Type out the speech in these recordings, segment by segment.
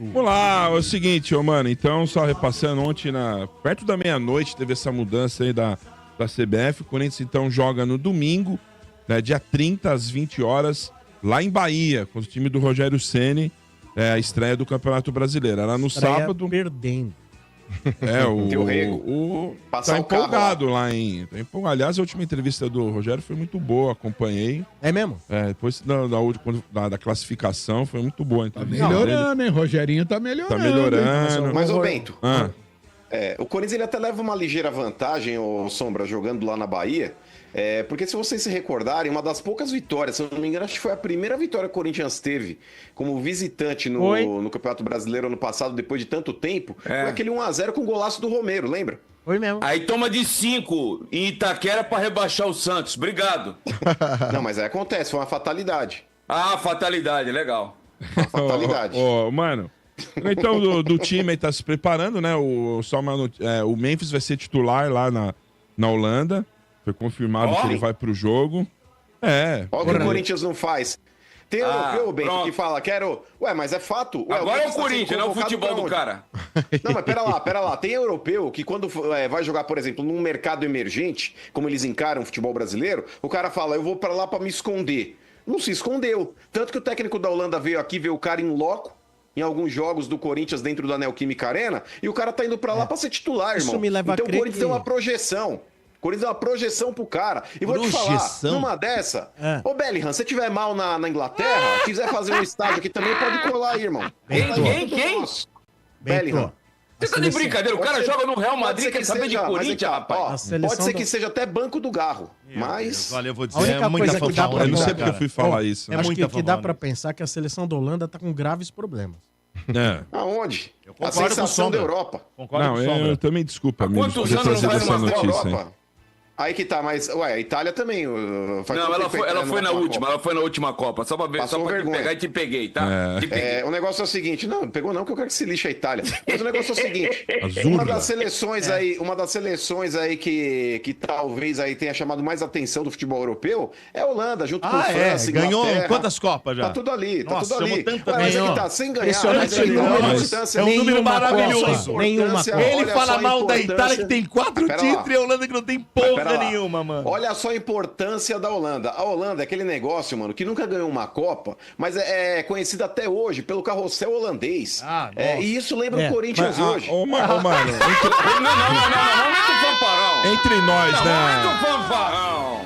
Vamos lá, é o seguinte, mano, então, só repassando, ontem, perto da meia-noite, teve essa mudança aí da CBF. O Corinthians, então, joga no domingo, né, dia 30, às 20 horas, lá em Bahia, com o time do Rogério Ceni, a estreia do Campeonato Brasileiro. Era no sábado. Perdendo. Tá empolgado lá em... Tá empolgado. Aliás, a última entrevista do Rogério foi muito boa, acompanhei. É mesmo? Depois da classificação, foi muito boa a entrevista. Tá melhorando, hein? Rogerinho tá melhorando. Tá melhorando. Mas, ô Bento, o Corinthians ele até leva uma ligeira vantagem, ô Sombra, jogando lá na Bahia. Porque se vocês se recordarem, uma das poucas vitórias, se eu não me engano, acho que foi a primeira vitória que o Corinthians teve como visitante no Campeonato Brasileiro ano passado, depois de tanto tempo, foi aquele 1x0 com o golaço do Romero, lembra? Foi mesmo. Aí toma de 5 em Itaquera pra rebaixar o Santos. Obrigado. Não, mas aí acontece, foi uma fatalidade. Ah, fatalidade, legal. Uma fatalidade. Mano, então do time aí tá se preparando, né? O Memphis vai ser titular lá na Holanda. Foi confirmado que ele vai pro jogo. Olha o que o Corinthians não faz. Tem europeu, Bento, que fala, quero... Ué, mas é fato. Agora é o Corinthians, não é o futebol do cara. Não, mas pera lá. Tem europeu que quando vai jogar, por exemplo, num mercado emergente, como eles encaram o futebol brasileiro, o cara fala, eu vou pra lá pra me esconder. Não se escondeu. Tanto que o técnico da Holanda veio aqui, veio o cara em loco, em alguns jogos do Corinthians dentro da Neoquímica Arena, e o cara tá indo pra lá pra ser titular, irmão. Isso me leva então a o crer Corinthians tem uma projeção. O Corinthians é uma projeção pro cara. E vou te falar, numa dessa, ô Bellingham, se você tiver mal na Inglaterra, quiser fazer um estádio aqui também, pode colar aí, irmão. Quem? Bellingham. Você tá de brincadeira? O cara joga no Real Madrid, quer saber de Corinthians, rapaz? Pode ser que seja até banco do Garro, mas... Olha, eu vou dizer, A única coisa que dá pra Eu não sei porque eu fui falar isso. Acho que dá pra pensar que a seleção da Holanda tá com graves problemas. Aonde? Eu A concordo com o sensação da Sombra. Europa. Concordo com o Sombra. Eu também, desculpa, amigo. Quantos anos não vai numa Europa? Aí que tá, mas, a Itália também. Não, ela foi na última, ela foi na última Copa. Só pra ver, Passou só pra te vergonha. pegar e te peguei, tá? Te peguei. O negócio é o seguinte, não pegou não, que eu quero que se lixe a Itália. Mas o negócio é o seguinte, Azul, uma das seleções aí que talvez aí tenha chamado mais atenção do futebol europeu é a Holanda, junto com França, ganhou Inglaterra. quantas Copas já? Tá tudo ali, Nossa, tudo ali. chamou tanta Mas é atenção. que tá sem ganhar. Impressionante mas número, olha a mas importância- é um número maravilhoso. Nenhuma Olha Copa. Ele só fala a mal da importância- Itália, que tem 4 Pera títulos, lá. e a Holanda que não tem Pera porra lá. nenhuma, mano. Olha só a importância da Holanda. A Holanda é aquele negócio, mano, que nunca ganhou uma Copa, mas é conhecida até hoje pelo carrossel holandês. E isso lembra o Corinthians hoje. Mano, Não, momento fanfarrão. entre nós, né? Momento fanfarrão.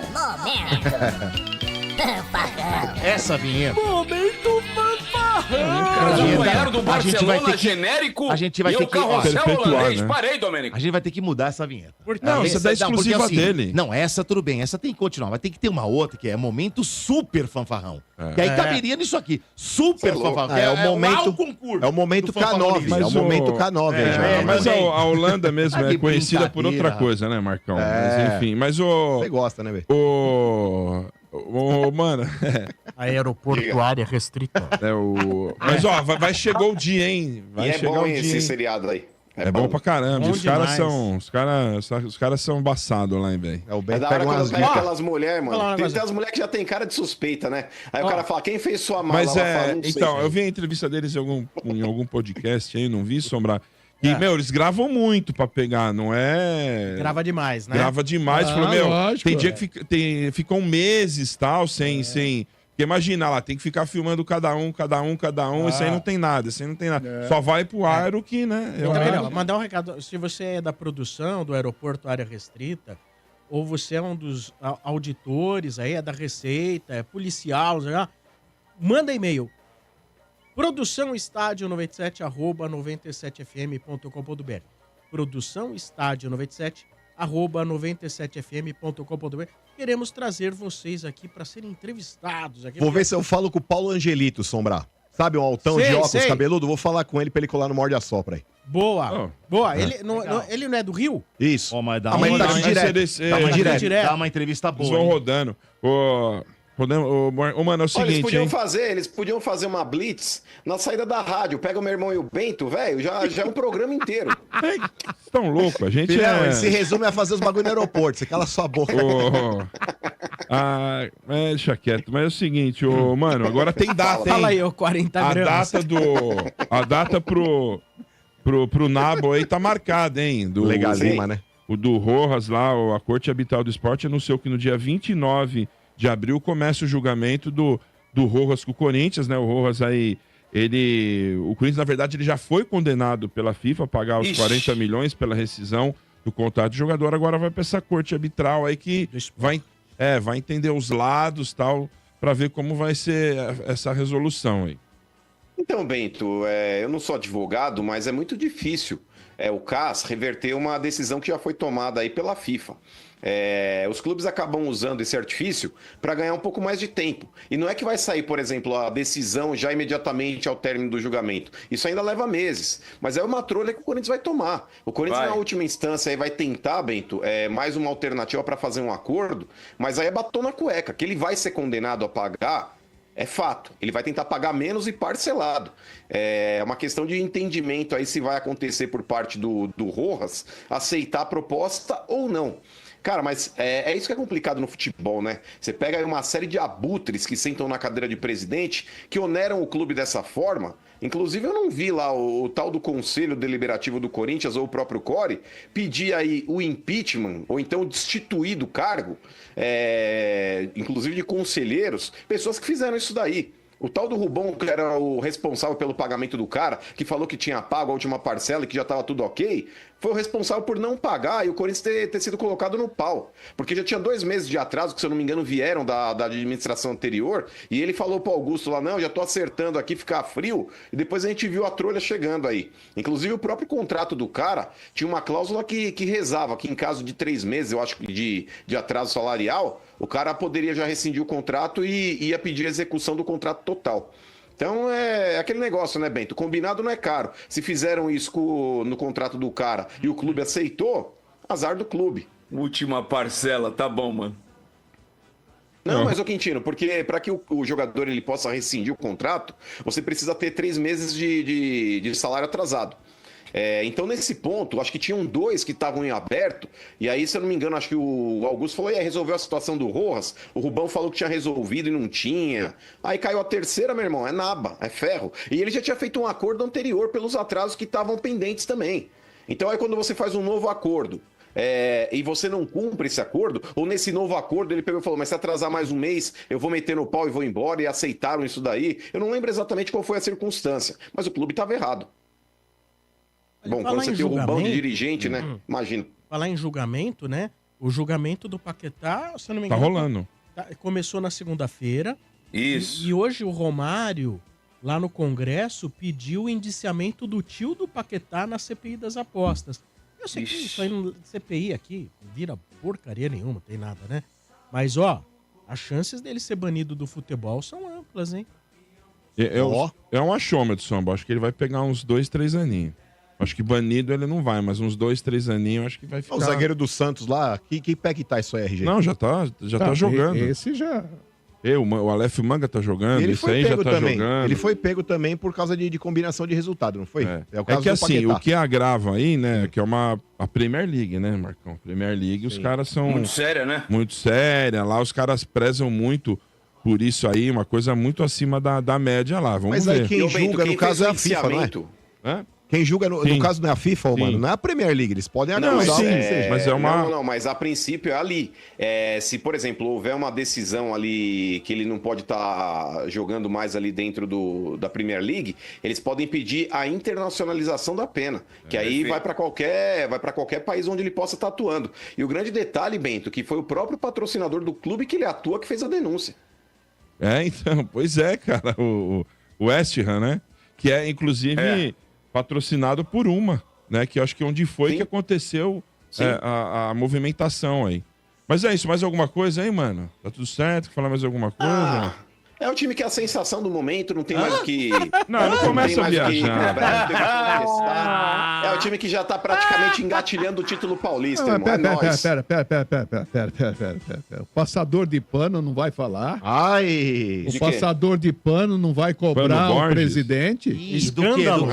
Essa vinheta. Momento fanfarrão! Acompanharam do A gente vai Barcelona ter que- genérico a gente vai e ter o que carrossel perpetuar, holandês. né? Parei, Domênico. A gente vai ter que mudar essa vinheta. Não, você dá Porque exclusiva assim, dele. Não, essa tudo bem, essa tem que continuar, mas tem que ter uma outra que é momento super fanfarrão. Que aí caberia nisso aqui. Super fanfarrão. É o momento- o concurso É o momento do K9. fanfarronismo. É o momento K9 aí já. Mas também. a Holanda mesmo Ah, é que conhecida por outra brincadeira. coisa, né, Marcão? É. Mas enfim, Você gosta, né, velho? Mano, Aeroportuária restrita. mas vai chegar o dia, hein? E Vai é chegar bom o dia. esse hein? seriado aí. É bom pra caramba. Bom Os caras demais. são. Os caras são embaçados lá, hein, velho. É o É Bento da hora pega quando umas pega dicas. aquelas mulheres, Fala um mano. Tem negócio. as mulheres que já tem cara de suspeita, né? Aí o cara fala, quem fez sua mala? Mas Ela fala, "Não sei". então, eu vi a entrevista deles em algum podcast aí, não vi, Sombra. E, eles gravam muito pra pegar, não é. Grava demais, né? Grava demais. Ah, Falou, lógico, tem dia que ficam meses tal, sem. Porque imagina lá, tem que ficar filmando cada um. Isso aí não tem nada, isso aí não tem nada. Só vai pro ar o que, né? Então, Gabriel, mandar um recado. Se você é da produção do aeroporto área restrita, ou você é um dos auditores aí, é da Receita, é policial, sei lá, manda e-mail. produçãoestádio97@97fm.com.br produçãoestádio97@97fm.com.br. Queremos trazer vocês aqui para serem entrevistados. Aqui Vou ver se eu falo com o Paulo Angelito, Sombrar. Sabe um altão Sei, de óculos sei. cabeludo? Vou falar com ele pra ele colar no Morde a Sopra aí. Boa, boa. Ele não é do Rio? Isso. Ó, mas dá mas ele tá uma- aqui direto. Dá uma Direto. direto. Dá uma entrevista Eles boa. vão hein? rodando. Mano, é o Olha, seguinte, hein? eles podiam fazer uma blitz na saída da rádio. Pega o meu irmão e o Bento, velho, já é um programa inteiro. Tão louco, a gente Filhão, é... ele se resume a fazer os bagulho no aeroporto. Você cala sua boca. Deixa quieto. Mas é o seguinte, mano, agora tem data, hein? Fala aí, 40 gramas. A data pro Nabo aí tá marcada, hein? Legal Lima, né? O do Rojas lá, a Corte Arbitral do Esporte anunciou que no dia 29 de abril começa o julgamento do Rojas com o Corinthians, né? O Rojas aí, o Corinthians, na verdade, ele já foi condenado pela FIFA a pagar os 40 milhões pela rescisão do contrato de jogador, agora vai para essa Corte Arbitral aí que vai entender os lados tal, para ver como vai ser essa resolução aí. Então, Bento, eu não sou advogado, mas é muito difícil o CAS reverter uma decisão que já foi tomada aí pela FIFA. Os clubes acabam usando esse artifício para ganhar um pouco mais de tempo. E não é que vai sair, por exemplo, a decisão já imediatamente ao término do julgamento. Isso ainda leva meses. Mas é uma trolha que o Corinthians vai tomar. O Corinthians, na última instância, aí vai tentar, Bento, mais uma alternativa para fazer um acordo, mas aí é batom na cueca, que ele vai ser condenado a pagar. É fato, ele vai tentar pagar menos e parcelado. É uma questão de entendimento aí se vai acontecer por parte do Rojas aceitar a proposta ou não. Cara, mas é isso que é complicado no futebol, né? Você pega aí uma série de abutres que sentam na cadeira de presidente, que oneram o clube dessa forma. Inclusive, eu não vi lá o tal do Conselho Deliberativo do Corinthians ou o próprio Core pedir aí o impeachment, ou então destituir do cargo, inclusive de conselheiros, pessoas que fizeram isso daí. O tal do Rubão, que era o responsável pelo pagamento do cara, que falou que tinha pago a última parcela e que já estava tudo ok, foi o responsável por não pagar e o Corinthians ter sido colocado no pau. Porque já tinha 2 meses de atraso, que se eu não me engano vieram da administração anterior, e ele falou pro Augusto lá, não, já tô acertando aqui, ficar frio, e depois a gente viu a trolha chegando aí. Inclusive o próprio contrato do cara tinha uma cláusula que rezava que em caso de 3 meses, eu acho, de atraso salarial, o cara poderia já rescindir o contrato e ia pedir a execução do contrato total. Então é aquele negócio, né, Bento? Combinado não é caro. Se fizeram isso no contrato do cara e o clube aceitou, azar do clube. Última parcela, tá bom, mano. Não, mas, ô Quintino, porque para que o jogador ele possa rescindir o contrato, você precisa ter 3 meses de salário atrasado. Então, nesse ponto, acho que tinham 2 que estavam em aberto, e aí, se eu não me engano, acho que o Augusto falou, resolveu a situação do Rojas, o Rubão falou que tinha resolvido e não tinha, aí caiu a terceira, meu irmão, é naba, é ferro, e ele já tinha feito um acordo anterior pelos atrasos que estavam pendentes também. Então, aí quando você faz um novo acordo, e você não cumpre esse acordo, ou nesse novo acordo ele pegou e falou, mas se atrasar mais um mês, eu vou meter no pau e vou embora, e aceitaram isso daí, eu não lembro exatamente qual foi a circunstância, mas o clube estava errado. Bom, quando você tem o Rubão de dirigente, né? Imagina. Falar em julgamento, né? O julgamento do Paquetá, se eu não me engano... Tá rolando. Começou na segunda-feira. Isso. E hoje o Romário, lá no Congresso, pediu o indiciamento do tio do Paquetá na CPI das apostas. Eu sei que isso aí no CPI aqui não vira porcaria nenhuma, tem nada, né? Mas, as chances dele ser banido do futebol são amplas, hein? É um achômetro, Samba. Acho que ele vai pegar uns 2, 3 aninhos. Acho que banido ele não vai, mas uns 2, 3 aninhos acho que vai ficar... O zagueiro do Santos lá, que pé que tá isso aí, RG? Não, já tá jogando. Esse já... O Aleph Manga tá jogando, Ele isso foi aí já pego tá também. jogando. Ele foi pego também por causa de combinação de resultado, não foi? O caso que do assim, Paquetá. o que agrava aí, né, que é a Premier League, né, Marcão? Premier League, os caras são... Muito séria, né? Muito séria, lá os caras prezam muito por isso aí, uma coisa muito acima da média lá, vamos ver. Mas aí quem julga, no caso, é a FIFA, não é? Quem julga, no caso, não é a FIFA, mano, não é a Premier League. Eles podem analisar. Mas é uma... Não, mas a princípio é ali. Se, por exemplo, houver uma decisão ali que ele não pode estar jogando mais ali dentro da Premier League, eles podem pedir a internacionalização da pena, que aí vai para qualquer país onde ele possa estar atuando. E o grande detalhe, Bento, que foi o próprio patrocinador do clube que ele atua que fez a denúncia. Então, pois é, cara, o West Ham, né? Que é, inclusive... patrocinado por né? Que eu acho que onde foi que aconteceu a movimentação aí. Mas é isso, mais alguma coisa aí, mano? Tá tudo certo? Quer falar mais alguma coisa? É o time que é a sensação do momento, não tem mais o que... Não começa a viajar. É o time que já tá praticamente engatilhando o título paulista, irmão. Pera. O passador de pano não vai falar? Ai! O passador de pano não vai cobrar o presidente? Escândalo.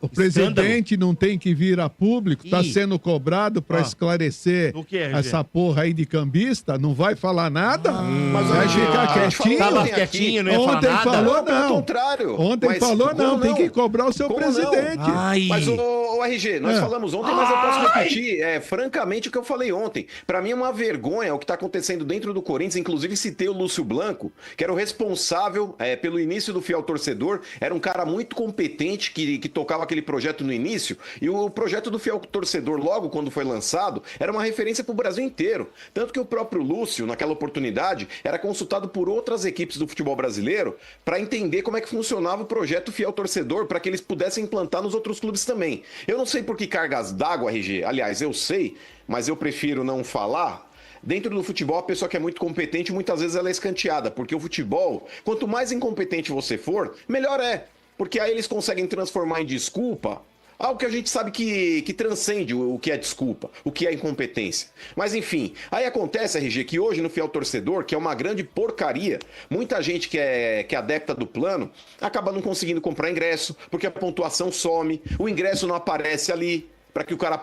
O presidente não tem que vir a público, tá sendo cobrado para esclarecer essa porra aí de cambista, não vai falar nada? Mas vai ficar quietinho? Tava quietinho, não ia falar nada. Falou não. Ao contrário. Ontem falou não, tem que cobrar o seu presidente. Mas o RG, nós falamos ontem, mas eu posso repetir francamente o que eu falei ontem. Pra mim é uma vergonha o que tá acontecendo dentro do Corinthians, inclusive citei o Lúcio Blanco, que era o responsável pelo início do Fiel Torcedor, era um cara muito competente que tocava aquele projeto no início, e o projeto do Fiel Torcedor, logo quando foi lançado, era uma referência pro Brasil inteiro. Tanto que o próprio Lúcio, naquela oportunidade, era consultado por outras equipes do futebol brasileiro para entender como é que funcionava o projeto Fiel Torcedor, para que eles pudessem implantar nos outros clubes também. Eu não sei por que cargas d'água, RG, aliás, eu sei, mas eu prefiro não falar. Dentro do futebol, a pessoa que é muito competente, muitas vezes ela é escanteada, porque o futebol, quanto mais incompetente você for, melhor é, porque aí eles conseguem transformar em desculpa algo que a gente sabe que transcende o que é desculpa, o que é incompetência. Mas enfim, aí acontece, RG, que hoje no Fiel Torcedor, que é uma grande porcaria, muita gente que é adepta do plano acaba não conseguindo comprar ingresso, porque a pontuação some, o ingresso não aparece ali para que o cara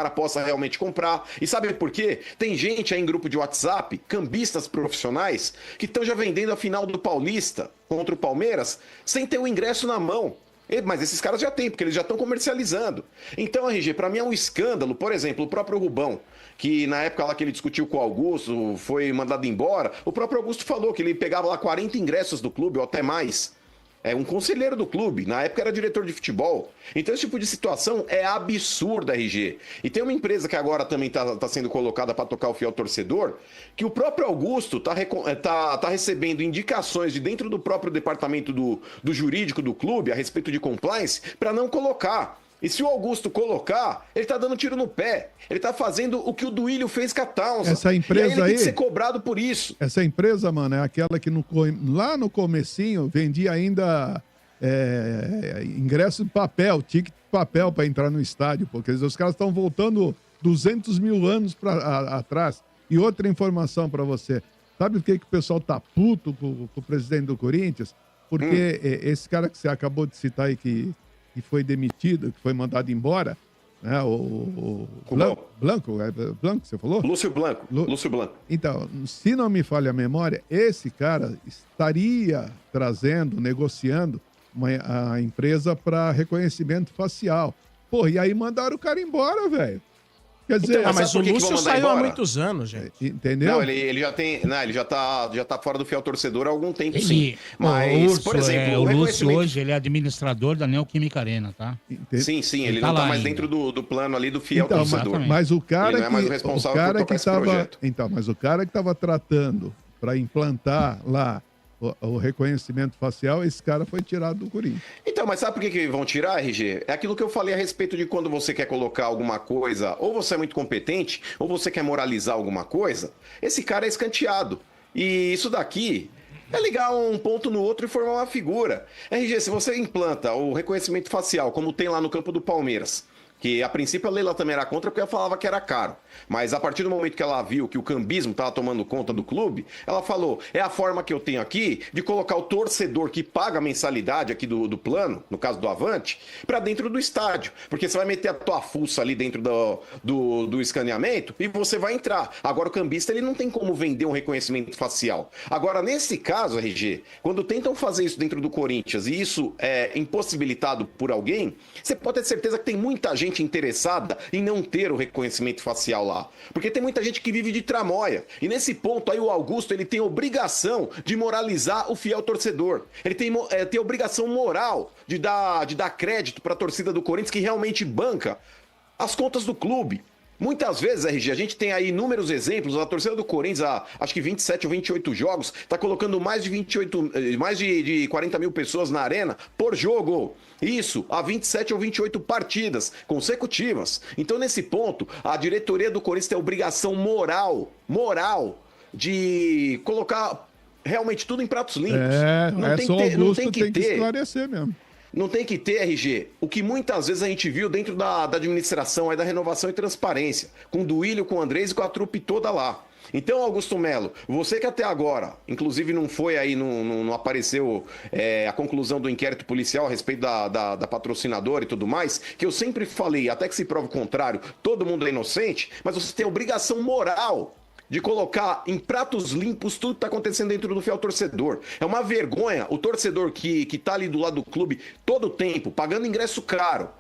possa realmente comprar. E sabe por quê? Tem gente aí em grupo de WhatsApp, cambistas profissionais, que estão já vendendo a final do Paulista contra o Palmeiras sem ter o ingresso na mão. Mas esses caras já têm, porque eles já estão comercializando. Então, RG, para mim é um escândalo. Por exemplo, o próprio Rubão, que na época lá que ele discutiu com o Augusto, foi mandado embora, o próprio Augusto falou que ele pegava lá 40 ingressos do clube, ou até mais. É um conselheiro do clube, na época era diretor de futebol. Então esse tipo de situação é absurda, RG. E tem uma empresa que agora também tá sendo colocada para tocar o Fiel Torcedor, que o próprio Augusto tá recebendo indicações de dentro do próprio departamento do jurídico do clube a respeito de compliance para não colocar. E se o Augusto colocar, ele tá dando tiro no pé. Ele tá fazendo o que o Duílio fez com a Townsend. Essa empresa ele tem que ser cobrado por isso. Essa empresa, mano, é aquela que lá no comecinho vendia ainda ingresso de papel, ticket de papel para entrar no estádio, porque os caras estão voltando 200 mil anos atrás. E outra informação para você. Sabe por que o pessoal tá puto com o presidente do Corinthians? Porque esse cara que você acabou de citar aí que foi demitido, que foi mandado embora, né? O Blanco, você falou? Lúcio Blanco. Lúcio Blanco. Então, se não me falha a memória, esse cara estaria negociando a empresa para reconhecimento facial. Porra, e aí mandaram o cara embora, velho. Quer dizer, então, mas o Lúcio saiu há muitos anos, gente. Entendeu? Não, ele já tem. Não, ele já tá fora do Fiel Torcedor há algum tempo, sim. Mas, por exemplo, o Lúcio hoje ele é administrador da Neoquímica Arena, tá? Sim, ele não tá mais dentro do plano ali do Fiel Torcedor. Mas o cara ele não é mais o responsável por tocar esse projeto. Então, mas o cara que estava tratando para implantar lá o reconhecimento facial, esse cara foi tirado do Corinthians. Então, mas sabe por que vão tirar, RG? É aquilo que eu falei a respeito de quando você quer colocar alguma coisa, ou você é muito competente, ou você quer moralizar alguma coisa, esse cara é escanteado. E isso daqui é ligar um ponto no outro e formar uma figura. RG, se você implanta o reconhecimento facial, como tem lá no campo do Palmeiras, que a princípio a Leila também era contra porque ela falava que era caro. Mas a partir do momento que ela viu que o cambismo estava tomando conta do clube, ela falou, é a forma que eu tenho aqui de colocar o torcedor que paga a mensalidade aqui do plano, no caso do Avante, para dentro do estádio. Porque você vai meter a tua fuça ali dentro do escaneamento e você vai entrar. Agora o cambista ele não tem como vender um reconhecimento facial. Agora nesse caso, RG, quando tentam fazer isso dentro do Corinthians e isso é impossibilitado por alguém, você pode ter certeza que tem muita gente interessada em não ter o reconhecimento facial lá. Porque tem muita gente que vive de tramóia. E nesse ponto aí o Augusto ele tem obrigação de moralizar o fiel torcedor. Ele tem obrigação moral de dar crédito para a torcida do Corinthians que realmente banca as contas do clube. Muitas vezes, RG, a gente tem aí inúmeros exemplos, a torcida do Corinthians, acho que 27 ou 28 jogos, está colocando mais de 40 mil pessoas na arena por jogo. Isso, há 27 ou 28 partidas consecutivas. Então, nesse ponto, a diretoria do Corinthians tem a obrigação moral de colocar realmente tudo em pratos limpos. Não tem só que ter, Augusto não tem que tem que ter. esclarecer mesmo. Não tem que ter, RG, o que muitas vezes a gente viu dentro da administração, aí da renovação e transparência, com o Duílio, com o Andrés e com a trupe toda lá. Então, Augusto Melo, você que até agora, inclusive não foi aí, não apareceu a conclusão do inquérito policial a respeito da patrocinadora e tudo mais, que eu sempre falei, até que se prove o contrário, todo mundo é inocente, mas você tem a obrigação moral de colocar em pratos limpos tudo que está acontecendo dentro do fiel torcedor. É uma vergonha o torcedor que tá ali do lado do clube todo o tempo, pagando ingresso caro,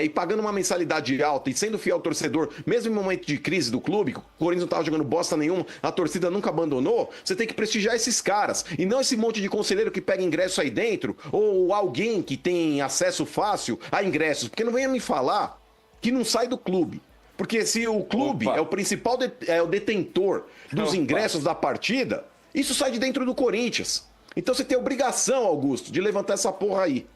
e pagando uma mensalidade alta e sendo fiel torcedor, mesmo em momento de crise do clube, o Corinthians não estava jogando bosta nenhuma, a torcida nunca abandonou, você tem que prestigiar esses caras. E não esse monte de conselheiro que pega ingresso aí dentro, ou alguém que tem acesso fácil a ingressos. Porque não venha me falar que não sai do clube. Porque se o clube é o principal o detentor dos ingressos da partida, isso sai de dentro do Corinthians. Então você tem obrigação, Augusto, de levantar essa porra aí.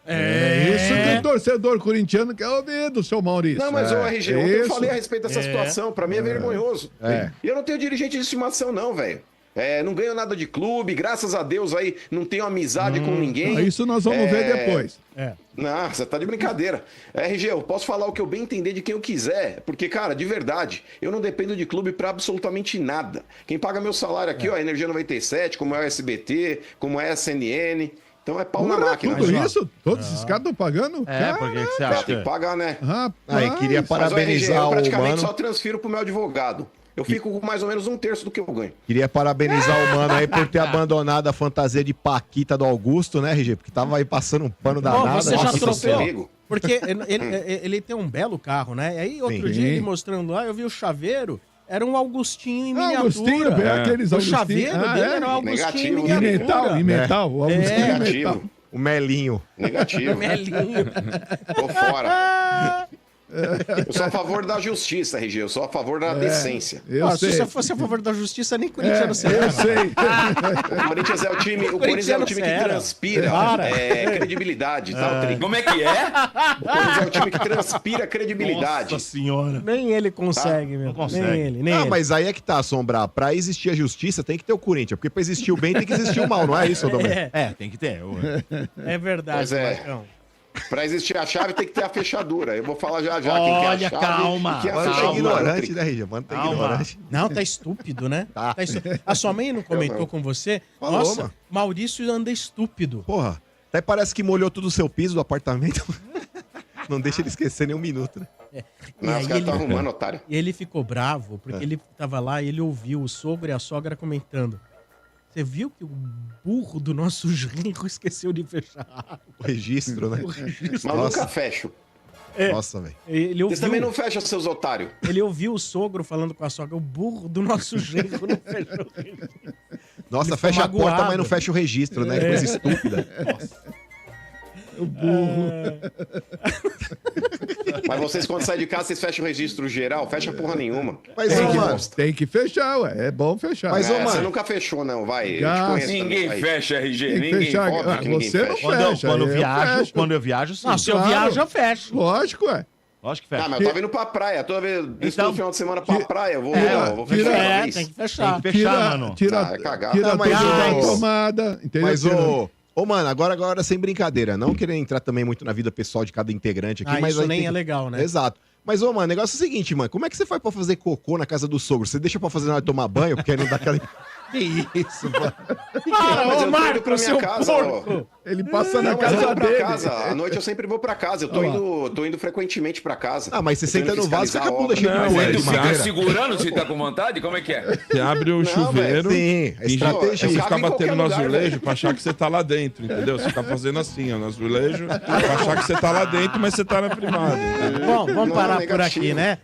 Isso que o torcedor corintiano quer ouvir do seu Maurício. Não, mas o RG, ontem eu falei a respeito dessa situação. Pra mim é vergonhoso. E eu não tenho dirigente de estimação, não, velho. Não ganho nada de clube, graças a Deus aí não tenho amizade com ninguém. Isso nós vamos ver depois. Não, você tá de brincadeira. RG, eu posso falar o que eu bem entender de quem eu quiser, porque, cara, de verdade, eu não dependo de clube pra absolutamente nada. Quem paga meu salário aqui, ó, Energia 97, como é o SBT, como é a CNN. Então é pau na máquina. Tudo isso? Todos esses caras estão pagando? Por que você acha? Tem que pagar, né? Aí queria parabenizar eu o praticamente mano. só transfiro pro meu advogado. Eu fico com mais ou menos 1/3 do que eu ganho. Queria parabenizar o mano aí por ter abandonado a fantasia de Paquita do Augusto, né, RG? Porque tava aí passando um pano danado. Você já Nossa, trocou? amigo. Porque ele tem um belo carro, né? Aí outro dia ele mostrando lá, eu vi o chaveiro, era um Augustinho em miniatura. Augustinho, aqueles O Augustinho. chaveiro dele era um Augustinho Negativo. em miniatura. Em metal. O Augustinho em metal. Negativo. O Melinho. Negativo. Melinho. Tô fora. Eu sou a favor da justiça, RG. Eu sou a favor da decência. Se você fosse a favor da justiça, nem corintiano seria. Eu sei. O Corinthians é o time, que transpira credibilidade, tá? Como é que é? O Corinthians é o time que transpira credibilidade. Nossa senhora. Nem ele consegue, meu. Não consegue. Nem ele, nem Ah, ele. mas aí é que tá, Sombra. Pra existir a justiça, tem que ter o Corinthians. Porque pra existir o bem, tem que existir o mal. Não é isso, Domênico? Tem que ter. É verdade, Pois é. Marcão. Pra existir a chave, tem que ter a fechadura. Eu vou falar já quem Olha, que é a chave calma. e quem é a Mano, tá fechadura. ignorante, né, RG? Mano, tá ignorante. Não, tá estúpido, né? Tá. A sua mãe não comentou com você? Falou, Nossa, mano. Maurício anda estúpido. Porra, até parece que molhou todo o seu piso do apartamento. Não deixa ele esquecer nem um minuto, né? Não, os caras estão arrumando, otário. E ele ficou bravo, porque ele tava lá e ele ouviu o sogro e a sogra comentando. Você viu que o burro do nosso genro esqueceu de fechar O registro, né? Mas nunca fecho. Nossa, velho. Ele ouviu, Vocês também não fecham, seus otários. ele ouviu o sogro falando com a sogra, o burro do nosso genro não fechou. Nossa, Ele fecha a ficou porta, magoado. mas não fecha o registro, né? Que coisa estúpida. Nossa. O burro. Mas vocês, quando saem de casa, vocês fecham o registro geral? Fecha porra nenhuma. Mas, Tem ô, que, mano, tem que fechar, ué. É bom fechar. Mas, ô, Você mano, nunca fechou, não, vai. Eu te Gasta. conheço Ninguém também, vai. fecha, RG. Tem que Ninguém. fechar. óbvio que ninguém Você não fecha. fecha. Quando eu viajo, fecho. quando eu viajo, sim. Não, se eu Claro. viajo, eu fecho. Lógico, ué. Lógico que fecha. Ah, mas eu tava indo pra praia. Toda vez, Então, todo final de semana pra praia, eu vou tira- fechar uma É, vez. tem que fechar. Tem que fechar, mano. Tira, Ah, é cagada. tira Não, mas tudo da o- tomada. Entendeu? mas Tira- ô, mano, agora sem brincadeira. Não querendo entrar também muito na vida pessoal de cada integrante aqui, mas Isso aí nem tem é que- legal, né? Exato. Mas, ô, mano, o negócio é o seguinte, mano. Como é que você faz pra fazer cocô na casa do sogro? Você deixa pra fazer na hora de tomar banho? Porque aí não dá aquela... Que isso, mano? Para, Mas eu tô ô indo Marco, pra minha seu casa, porco! Ele passa na Não, mas eu casa vou pra dele. casa. À noite eu sempre vou pra casa. Eu tô indo frequentemente pra casa. Ah, mas você Eu tô indo senta no vaso com a fiscalizar a capunda obra. cheia de Não, poeira, é de isso, Fica madeira. segurando se tá com vontade? Como é que é? Você abre o chuveiro, Sim, é finge- estratégia. você Eu fica cago em batendo qualquer no lugar, azulejo velho. pra achar que você tá lá dentro, entendeu? Você fica fazendo assim, ó, no azulejo, pra achar que você tá lá dentro, mas você tá na privada. entendeu? Bom, vamos Não, parar por negativo. aqui, né?